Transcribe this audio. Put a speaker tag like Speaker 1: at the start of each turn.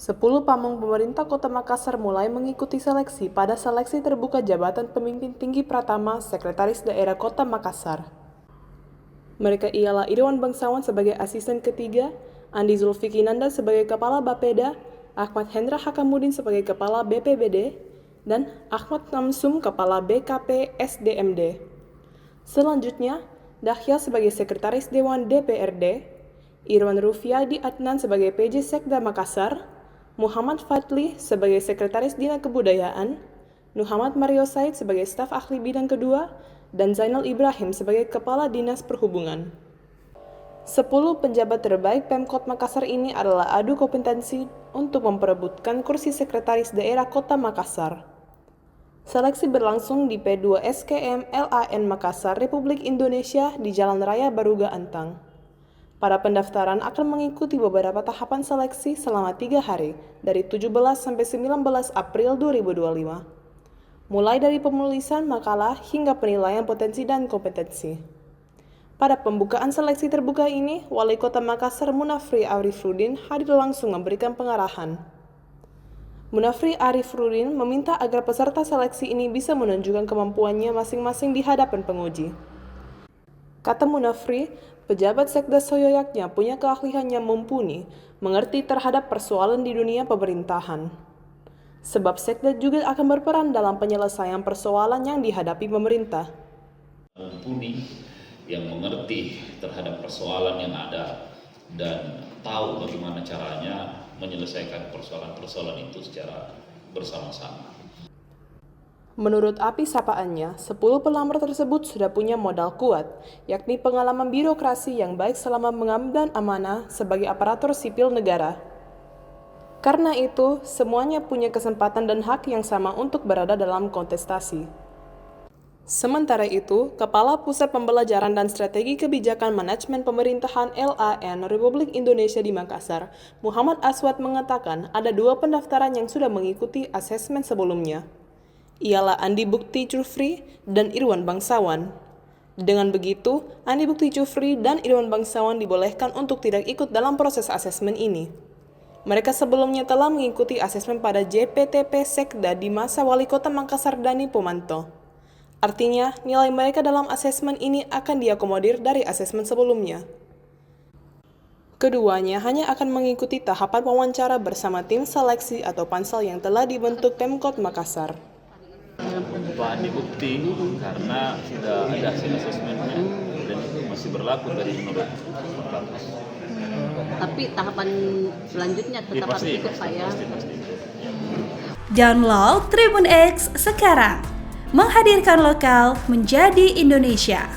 Speaker 1: 10 pamong pemerintah Kota Makassar mulai mengikuti seleksi pada seleksi terbuka jabatan pemimpin tinggi Pratama Sekretaris Daerah Kota Makassar. Mereka ialah Irwan Bangsawan sebagai asisten ketiga, Andi Zulfikinanda sebagai kepala Bapeda, Ahmad Hendra Hakamudin sebagai kepala BPBD, dan Ahmad Namsum kepala BKP SDMD. Selanjutnya, Dahya sebagai sekretaris Dewan DPRD, Irwan Rufiadi Adnan sebagai PJ Sekda Makassar, Muhammad Fadli sebagai sekretaris Dinas Kebudayaan, Muhammad Mario Said sebagai staf ahli bidang kedua, dan Zainal Ibrahim sebagai kepala Dinas Perhubungan. 10 penjabat terbaik Pemkot Makassar ini adalah adu kompetensi untuk memperebutkan kursi sekretaris daerah Kota Makassar. Seleksi berlangsung di P2 SKM LAN Makassar, Republik Indonesia di Jalan Raya Baruga Antang. Para pendaftaran akan mengikuti beberapa tahapan seleksi selama 3 hari, dari 17 sampai 19 April 2025. Mulai dari penulisan makalah hingga penilaian potensi dan kompetensi. Pada pembukaan seleksi terbuka ini, Wali Kota Makassar Munafri Arifruddin hadir langsung memberikan pengarahan. Munafri Arifruddin meminta agar peserta seleksi ini bisa menunjukkan kemampuannya masing-masing di hadapan penguji. Kata Munafri, pejabat Sekda seyogyanya punya keahlian yang mumpuni, mengerti terhadap persoalan di dunia pemerintahan. Sebab Sekda juga akan berperan dalam penyelesaian persoalan yang dihadapi pemerintah.
Speaker 2: Mumpuni yang mengerti terhadap persoalan yang ada dan tahu bagaimana caranya menyelesaikan persoalan-persoalan itu secara bersama-sama.
Speaker 1: Menurut api sapaannya, 10 pelamar tersebut sudah punya modal kuat, yakni pengalaman birokrasi yang baik selama mengemban amanah sebagai aparatur sipil negara. Karena itu, semuanya punya kesempatan dan hak yang sama untuk berada dalam kontestasi. Sementara itu, Kepala Pusat Pembelajaran dan Strategi Kebijakan Manajemen Pemerintahan LAN Republik Indonesia di Makassar, Muhammad Aswad mengatakan ada 2 pendaftaran yang sudah mengikuti asesmen sebelumnya. Ialah Andi Bukti Jufri dan Irwan Bangsawan. Dengan begitu, Andi Bukti Jufri dan Irwan Bangsawan dibolehkan untuk tidak ikut dalam proses asesmen ini. Mereka sebelumnya telah mengikuti asesmen pada JPTP Sekda di masa Wali Kota Makassar Dani Pomanto. Artinya, nilai mereka dalam asesmen ini akan diakomodir dari asesmen sebelumnya. Keduanya hanya akan mengikuti tahapan wawancara bersama tim seleksi atau pansel yang telah dibentuk Pemkot Makassar.
Speaker 3: Pak Andi Bukti karena sudah ada hasil asesmennya dan itu masih berlaku dari menurut Korlantas.
Speaker 4: Tapi tahapan selanjutnya tetap harus ikut saya.
Speaker 3: Pasti.
Speaker 5: Download Tribun X sekarang, menghadirkan lokal menjadi Indonesia.